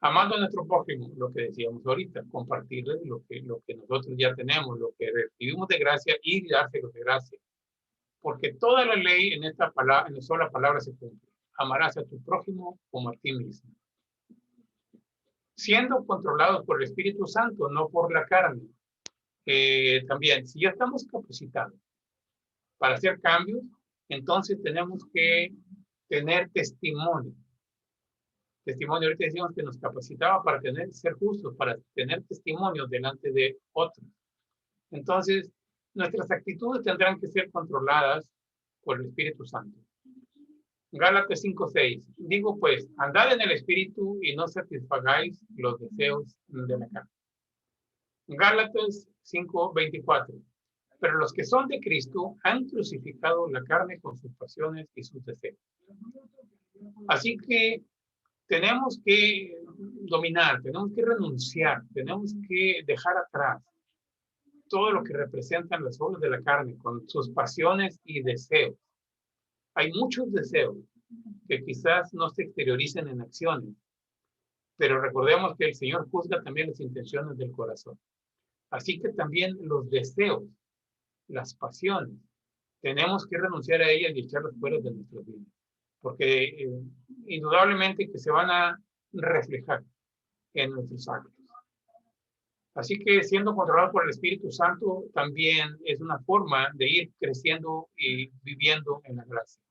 Amando a nuestro prójimo, lo que decíamos ahorita, compartirles lo que nosotros ya tenemos, lo que recibimos de gracia y dárselos de gracia. Porque toda la ley en esta palabra, en una sola palabra se cumple. Amarás a tu prójimo como a ti mismo. siendo controlados por el Espíritu Santo, no por la carne. También, si ya estamos capacitados para hacer cambios, entonces tenemos que tener testimonio. Testimonio, ahorita decimos que nos capacitaba para ser justos, para tener testimonio delante de otros. Entonces, nuestras actitudes tendrán que ser controladas por el Espíritu Santo. Gálatas 5:6. Digo pues, andad en el Espíritu y no satisfagáis los deseos de la carne. Gálatas 5:24. Pero los que son de Cristo han crucificado la carne con sus pasiones y sus deseos. Así que tenemos que dominar, tenemos que renunciar, tenemos que dejar atrás todo lo que representan las obras de la carne con sus pasiones y deseos. Hay muchos deseos que quizás no se exterioricen en acciones, pero recordemos que el Señor juzga también las intenciones del corazón. Así que también los deseos, las pasiones, tenemos que renunciar a ellas y echarlas fuera de nuestras vidas, porque indudablemente que se van a reflejar en nuestros actos. Así que siendo controlado por el Espíritu Santo también es una forma de ir creciendo y viviendo en la gracia.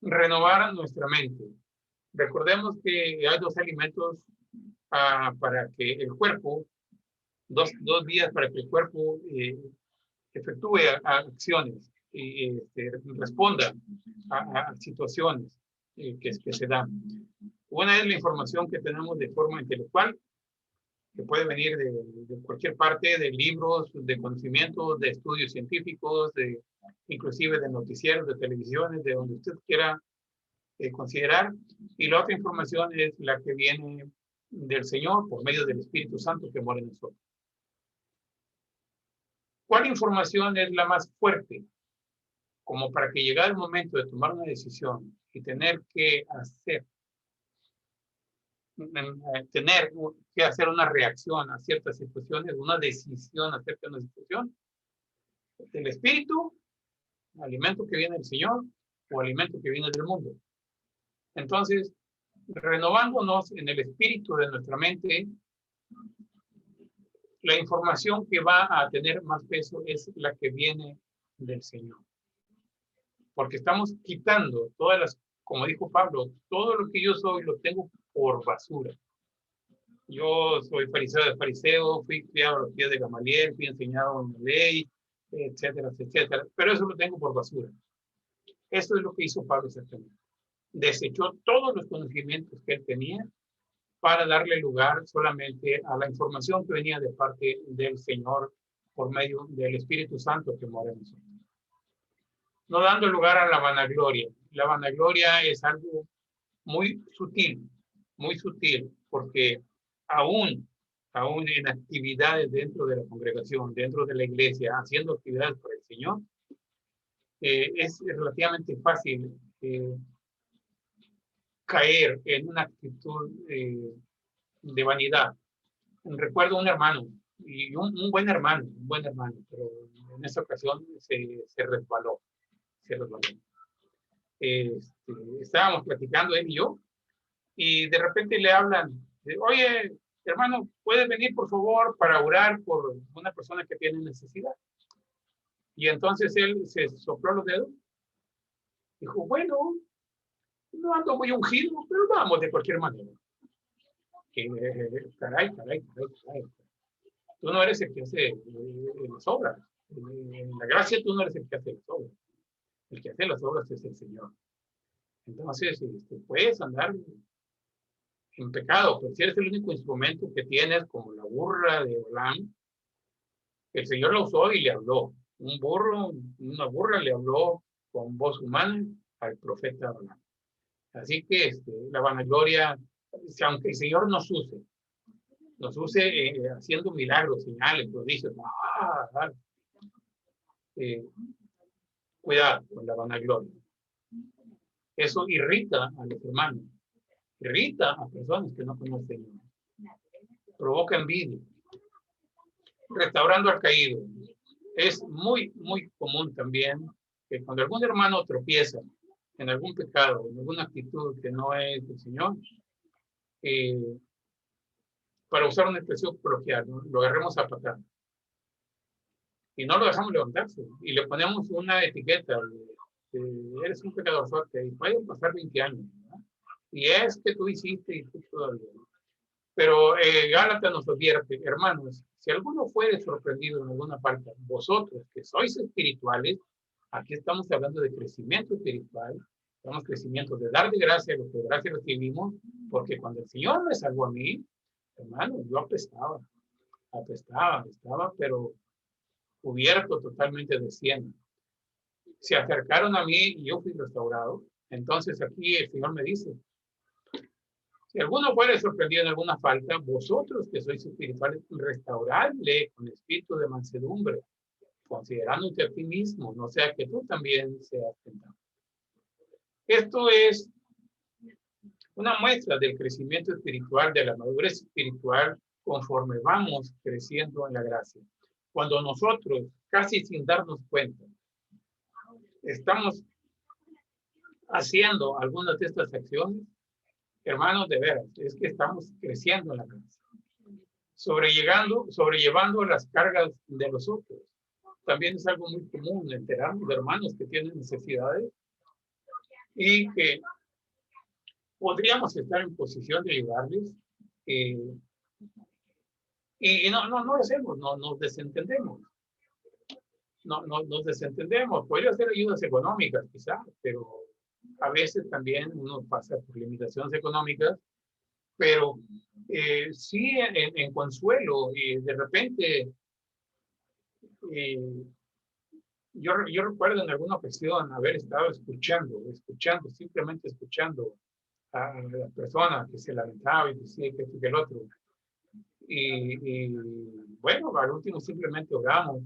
Renovar nuestra mente. Recordemos que hay dos alimentos para que el cuerpo, dos días para que el cuerpo efectúe acciones y responda a situaciones que se dan. Una es la información que tenemos de forma intelectual, que puede venir de cualquier parte, de libros, de conocimientos, de estudios científicos, inclusive de noticieros, de televisiones, de donde usted quiera considerar. Y la otra información es la que viene del Señor por medio del Espíritu Santo que mora en nosotros. ¿Cuál información es la más fuerte? Como para que llegara el momento de tomar una decisión y tener que hacer una reacción a ciertas situaciones, una decisión acerca de una situación. El espíritu, alimento que viene del Señor o alimento que viene del mundo. Entonces, renovándonos en el espíritu de nuestra mente, la información que va a tener más peso es la que viene del Señor. Porque estamos quitando todas las, como dijo Pablo, todo lo que yo soy lo tengo por basura. Yo soy fariseo de fariseo, fui criado a los pies de Gamaliel, fui enseñado en la ley, etcétera, etcétera. Pero eso lo tengo por basura. Eso es lo que hizo Pablo exactamente. Desechó todos los conocimientos que él tenía para darle lugar solamente a la información que venía de parte del Señor por medio del Espíritu Santo que mora en nosotros. No dando lugar a la vanagloria. La vanagloria es algo muy sutil, porque aún en actividades dentro de la congregación, dentro de la iglesia, haciendo actividades para el Señor, es relativamente fácil caer en una actitud de vanidad. Recuerdo un hermano, y un buen hermano, pero en esta ocasión se resbaló. Estábamos platicando él y yo, y de repente le hablan, oye, hermano, ¿puedes venir por favor para orar por una persona que tiene necesidad? Y entonces él se sopló los dedos, dijo, bueno, no ando muy ungido, pero vamos de cualquier manera. Caray. Tú no eres el que hace las obras. En la gracia tú no eres el que hace las obras. El que hace las obras es el Señor. Entonces, puedes andar en pecado, pero si eres el único instrumento que tienes, como la burra de Balaam, el Señor la usó y le habló. Una burra le habló con voz humana al profeta Balaam. Así que la vanagloria, aunque el Señor nos use haciendo milagros, señales, prodigios, cuidado con la vanagloria. Eso irrita a los hermanos, irrita a personas que no conocen, provoca envidia. Restaurando al caído. Es muy común también que cuando algún hermano tropieza en algún pecado, en alguna actitud que no es del Señor, para usar una expresión coloquial, ¿no? Lo agarremos a patada. Y no lo dejamos levantarse. Y le ponemos una etiqueta. Eres un pecador fuerte. Y pueden pasar 20 años. ¿No? Y es que tú hiciste y tú todavía. ¿No? Pero Gálatas nos advierte, hermanos, si alguno fuere sorprendido en alguna falta, vosotros que sois espirituales, aquí estamos hablando de crecimiento espiritual, estamos crecimiento de dar de gracia lo que de gracia recibimos, porque cuando el Señor me salvó a mí, hermano, yo apestaba, estaba, pero cubierto totalmente de cieno. Se acercaron a mí y yo fui restaurado. Entonces aquí el Señor me dice, si alguno fuere sorprendido en alguna falta, vosotros que sois espirituales, restauradle con espíritu de mansedumbre, considerándote a ti mismo, no sea que tú también seas tentado. Esto es una muestra del crecimiento espiritual, de la madurez espiritual, conforme vamos creciendo en la gracia. Cuando nosotros, casi sin darnos cuenta, estamos haciendo algunas de estas acciones, hermanos, de veras, es que estamos creciendo en la gracia. Sobrellevando las cargas de los otros. También es algo muy común enterarnos de hermanos que tienen necesidades y que podríamos estar en posición de ayudarles y no lo hacemos, no nos desentendemos. No nos desentendemos. Podría ser ayudas económicas quizás, pero a veces también uno pasa por limitaciones económicas, pero sí en consuelo y de repente yo recuerdo en alguna ocasión haber estado escuchando, simplemente escuchando a la persona que se lamentaba y decía que esto y que el otro. Y bueno, al último simplemente oramos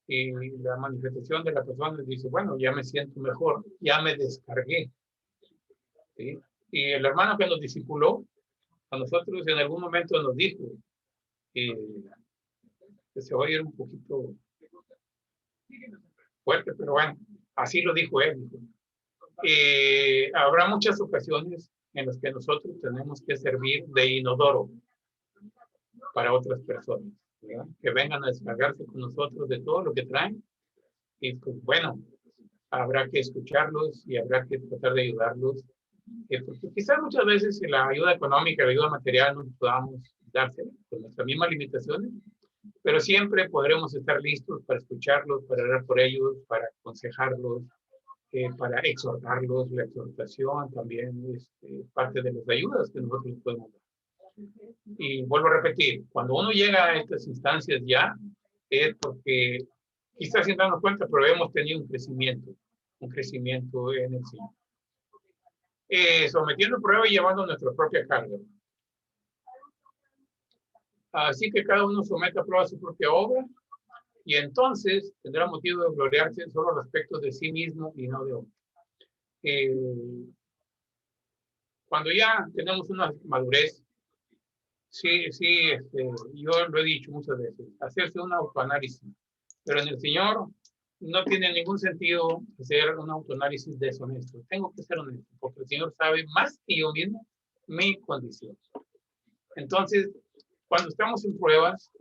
y la manifestación de la persona dice, bueno, ya me siento mejor, ya me descargué. ¿Sí? Y el hermano que nos discipuló, a nosotros en algún momento nos dijo que se va a ir un poquito fuerte, pero bueno, así lo dijo él. Habrá muchas ocasiones en las que nosotros tenemos que servir de inodoro para otras personas, ¿verdad? Que vengan a descargarse con nosotros de todo lo que traen. Y pues bueno, habrá que escucharlos y habrá que tratar de ayudarlos. Porque quizás muchas veces si la ayuda económica, la ayuda material no podamos darse con nuestras mismas limitaciones, pero siempre podremos estar listos para escucharlos, para orar por ellos, para aconsejarlos, para exhortarlos. La exhortación también es parte de las ayudas que nosotros podemos dar. Y vuelvo a repetir, cuando uno llega a estas instancias ya, es porque quizás sin darnos cuenta, pero hemos tenido un crecimiento en el Señor. Sometiendo prueba y llevando nuestra propia carga. Así que cada uno somete a prueba su propia obra y entonces tendrá motivo de gloriarse solo respecto de sí mismo y no de otro. Cuando ya tenemos una madurez, sí, yo lo he dicho muchas veces, hacerse un autoanálisis, pero en el Señor no tiene ningún sentido hacer un autoanálisis deshonesto. Tengo que ser honesto, porque el Señor sabe más que yo mismo mi condición. Entonces, cuando estamos en pruebas,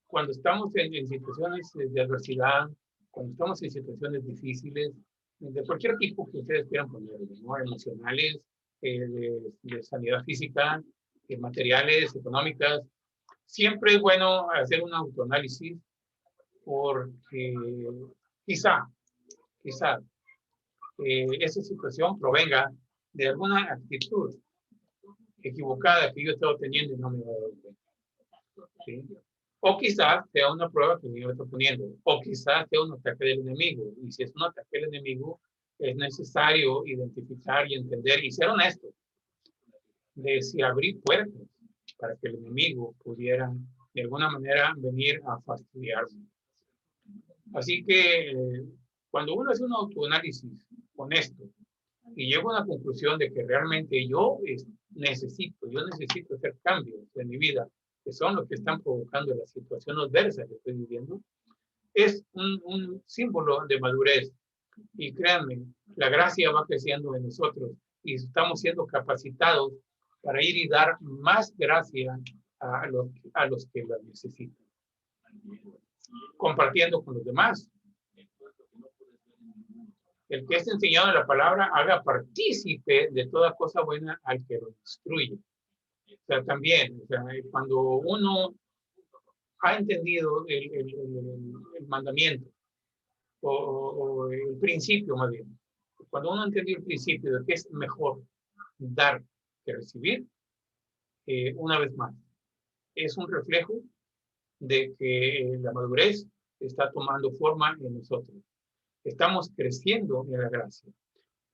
cuando estamos en situaciones de adversidad, cuando estamos en situaciones difíciles, de cualquier tipo que ustedes quieran poner, ¿no? Emocionales, de sanidad física, materiales, económicas, siempre es bueno hacer un autoanálisis porque quizá esa situación provenga de alguna actitud equivocada que yo he estado teniendo y no me he dado cuenta. ¿Sí? O quizás sea una prueba que yo estoy poniendo, o quizás sea un ataque del enemigo. Y si es un ataque del enemigo, es necesario identificar y entender y ser honesto de si abrir puertas para que el enemigo pudiera de alguna manera venir a fastidiarme. Así que cuando uno hace un autoanálisis honesto y llega a una conclusión de que realmente yo necesito hacer cambios en mi vida, que son los que están provocando la situación adversa que estoy viviendo, es un símbolo de madurez. Y créanme, la gracia va creciendo en nosotros y estamos siendo capacitados para ir y dar más gracia a los que la necesitan. Compartiendo con los demás. El que es enseñado en la palabra haga partícipe de toda cosa buena al que lo instruye. O sea, también, o sea, cuando uno ha entendido el mandamiento o el principio más bien, cuando uno ha entendido el principio de que es mejor dar que recibir, una vez más, es un reflejo de que la madurez está tomando forma en nosotros. Estamos creciendo en la gracia.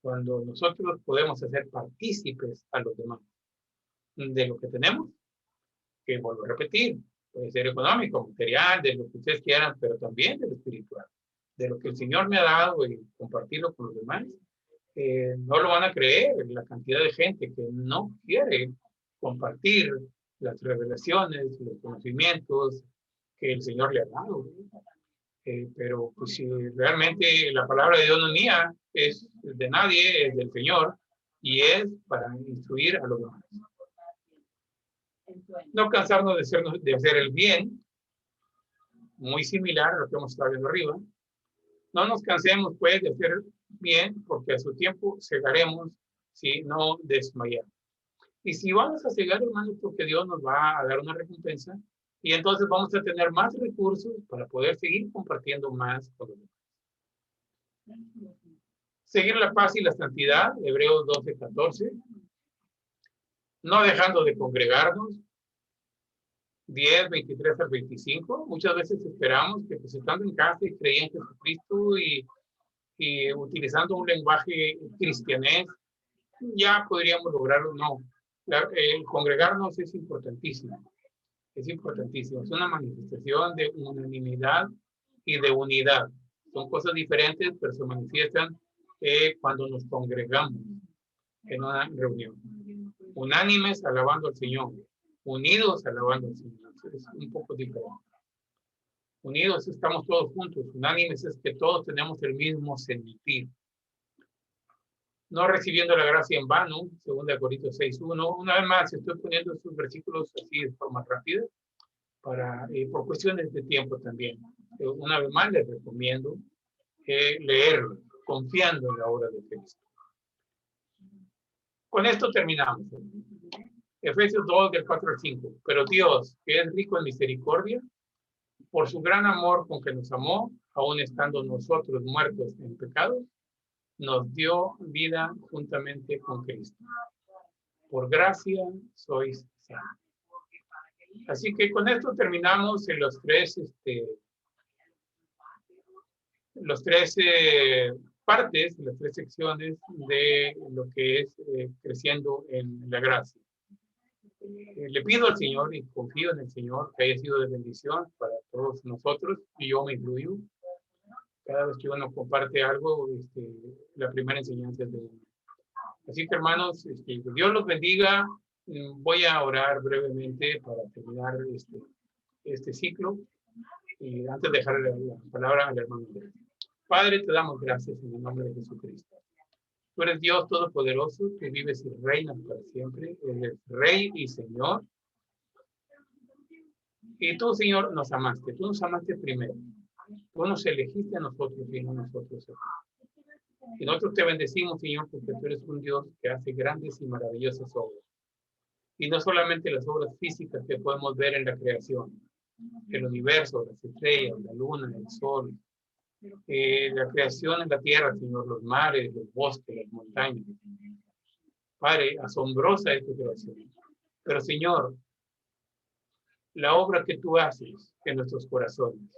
Cuando nosotros podemos hacer partícipes a los demás de lo que tenemos, que vuelvo a repetir, puede ser económico, material, de lo que ustedes quieran, pero también de lo espiritual, de lo que el Señor me ha dado y compartirlo con los demás. No lo van a creer la cantidad de gente que no quiere compartir las revelaciones, los conocimientos que el Señor le ha dado. Pero pues, si realmente la palabra de Dios no es mía, es de nadie, es del Señor, y es para instruir a los demás. No cansarnos de hacer el bien, muy similar a lo que hemos estado viendo arriba. No nos cansemos, pues, de hacer bien, porque a su tiempo cegaremos si no desmayamos. Y si vamos a cegar, hermanos, porque Dios nos va a dar una recompensa, y entonces vamos a tener más recursos para poder seguir compartiendo más con los demás. Seguir la paz y la santidad, Hebreos 12:14. No dejando de congregarnos, 10:23 al 25. Muchas veces esperamos que, pues, estando en casa y creyendo en Jesucristo y utilizando un lenguaje cristianés, ya podríamos lograrlo. No, el congregarnos es importantísimo. Es importantísimo. Es una manifestación de unanimidad y de unidad. Son cosas diferentes, pero se manifiestan cuando nos congregamos en una reunión. Unánimes alabando al Señor. Unidos alabando al Señor. Es un poco diferente. Unidos estamos todos juntos. Unánimes es que todos tenemos el mismo sentir. No recibiendo la gracia en vano, 2 Corintios 6:1. Una vez más, estoy poniendo estos versículos así de forma rápida, por cuestiones de tiempo también. Una vez más, les recomiendo leerlo, confiando en la obra de Cristo. Con esto terminamos. Efesios 2, del 4 al 5. Pero Dios, que es rico en misericordia, por su gran amor con que nos amó, aun estando nosotros muertos en pecados, nos dio vida juntamente con Cristo. Por gracia sois salvos. Así que con esto terminamos en los tres partes, las tres secciones de lo que es creciendo en la gracia. Le pido al Señor y confío en el Señor que haya sido de bendición para todos nosotros, y yo me incluyo. Cada vez que uno comparte algo, la primera enseñanza es de uno. Así que, hermanos, que Dios los bendiga. Voy a orar brevemente para terminar este ciclo, y antes de dejar la palabra al hermano Andrés. Padre, te damos gracias en el nombre de Jesucristo. Tú eres Dios Todopoderoso, que vives y reinas para siempre. Eres Rey y Señor. Y tú, Señor, nos amaste. Tú nos amaste primero. Tú nos elegiste a nosotros y no nosotros a ti. Y nosotros te bendecimos, Señor, porque tú eres un Dios que hace grandes y maravillosas obras. Y no solamente las obras físicas que podemos ver en la creación, el universo, las estrellas, la luna, el sol, la creación en la tierra, Señor, los mares, los bosques, las montañas. Padre, asombrosa es tu creación. Pero, Señor, la obra que tú haces en nuestros corazones,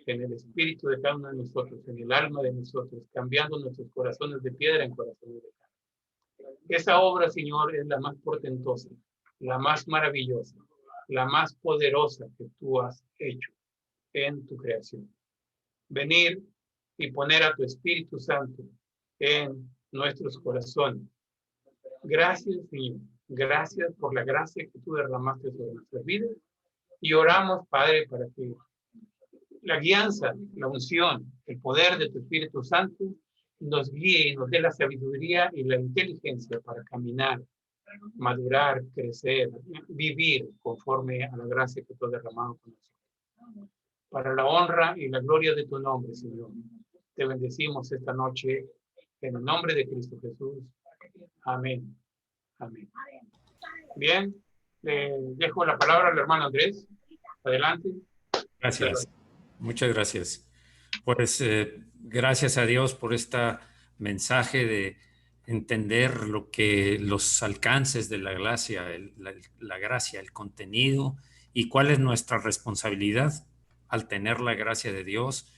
en el espíritu de cada uno de nosotros, en el alma de nosotros, cambiando nuestros corazones de piedra en corazones de carne. Esa obra, Señor, es la más portentosa, la más maravillosa, la más poderosa que tú has hecho en tu creación. Venir y poner a tu Espíritu Santo en nuestros corazones. Gracias, Señor. Gracias por la gracia que tú derramaste sobre nuestras vidas. Y oramos, Padre, para que la guianza, la unción, el poder de tu Espíritu Santo nos guíe y nos dé la sabiduría y la inteligencia para caminar madurar, crecer, vivir conforme a la gracia que tú has derramado con nosotros. Para la honra y la gloria de tu nombre, Señor. Te bendecimos esta noche en el nombre de Cristo Jesús. Amén. Amén. Bien, le dejo la palabra al hermano Andrés. Adelante. Gracias. Muchas gracias. Pues gracias a Dios por este mensaje de entender lo que los alcances de la gracia, la gracia, el contenido y cuál es nuestra responsabilidad al tener la gracia de Dios,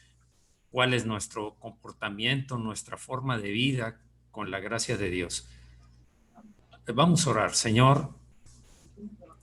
cuál es nuestro comportamiento, nuestra forma de vida con la gracia de Dios. Vamos a orar. Señor,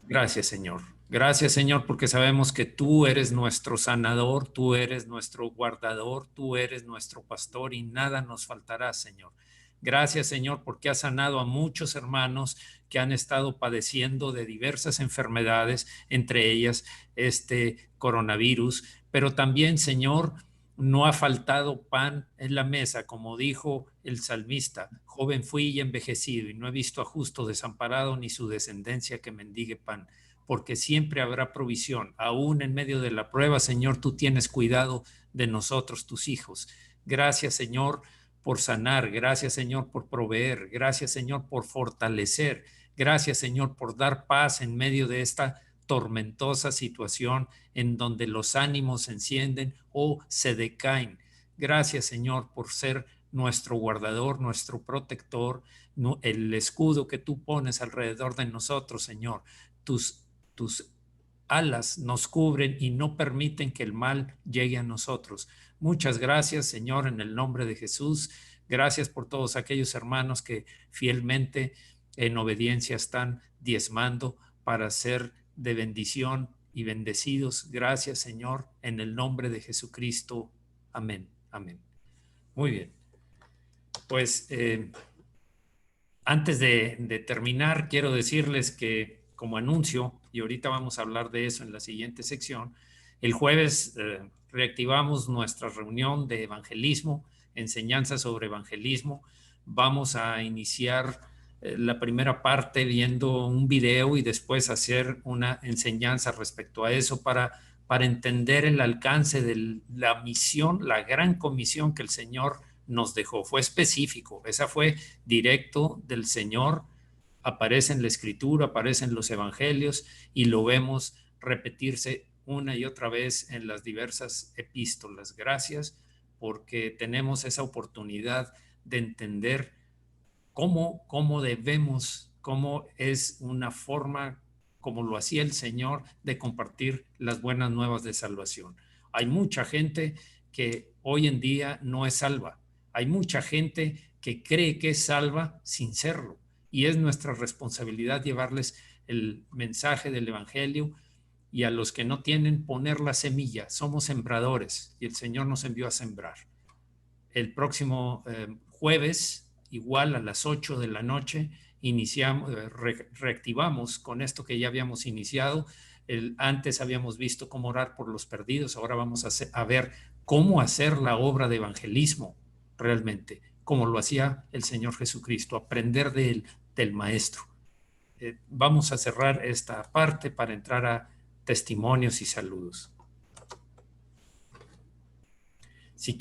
gracias, Señor. Gracias, Señor, porque sabemos que tú eres nuestro sanador, tú eres nuestro guardador, tú eres nuestro pastor y nada nos faltará, Señor. Gracias, Señor, porque has sanado a muchos hermanos que han estado padeciendo de diversas enfermedades, entre ellas este coronavirus, pero también, Señor, no ha faltado pan en la mesa, como dijo el salmista. Joven fui y envejecido, y no he visto a justo desamparado ni su descendencia que mendigue pan, porque siempre habrá provisión. Aún en medio de la prueba, Señor, tú tienes cuidado de nosotros, tus hijos. Gracias, Señor, por sanar. Gracias, Señor, por proveer. Gracias, Señor, por fortalecer. Gracias, Señor, por dar paz en medio de esta tormentosa situación en donde los ánimos se encienden o se decaen. Gracias, Señor, por ser nuestro guardador, nuestro protector, el escudo que tú pones alrededor de nosotros, Señor. Tus alas nos cubren y no permiten que el mal llegue a nosotros. Muchas gracias, Señor, en el nombre de Jesús. Gracias por todos aquellos hermanos que fielmente en obediencia están diezmando para ser de bendición y bendecidos. Gracias, Señor, en el nombre de Jesucristo. Amén. Amén. Muy bien. Pues antes de terminar, quiero decirles que como anuncio, y ahorita vamos a hablar de eso en la siguiente sección, el jueves reactivamos nuestra reunión de evangelismo, enseñanza sobre evangelismo. Vamos a iniciar la primera parte viendo un video y después hacer una enseñanza respecto a eso para entender el alcance de la misión, la gran comisión que el Señor nos dejó. Fue específico, esa fue directo del Señor, aparece en la Escritura, aparece en los Evangelios y lo vemos repetirse una y otra vez en las diversas epístolas. Gracias porque tenemos esa oportunidad de entender cómo debemos, cómo es una forma, como lo hacía el Señor, de compartir las buenas nuevas de salvación. Hay mucha gente que hoy en día no es salva. Hay mucha gente que cree que es salva sin serlo. Y es nuestra responsabilidad llevarles el mensaje del Evangelio y a los que no tienen poner la semilla. Somos sembradores y el Señor nos envió a sembrar. El próximo jueves, igual a las 8 de la noche, reactivamos con esto que ya habíamos iniciado. Antes habíamos visto cómo orar por los perdidos, ahora vamos a ver cómo hacer la obra de evangelismo realmente, como lo hacía el Señor Jesucristo, aprender de él, del Maestro. Vamos a cerrar esta parte para entrar a testimonios y saludos.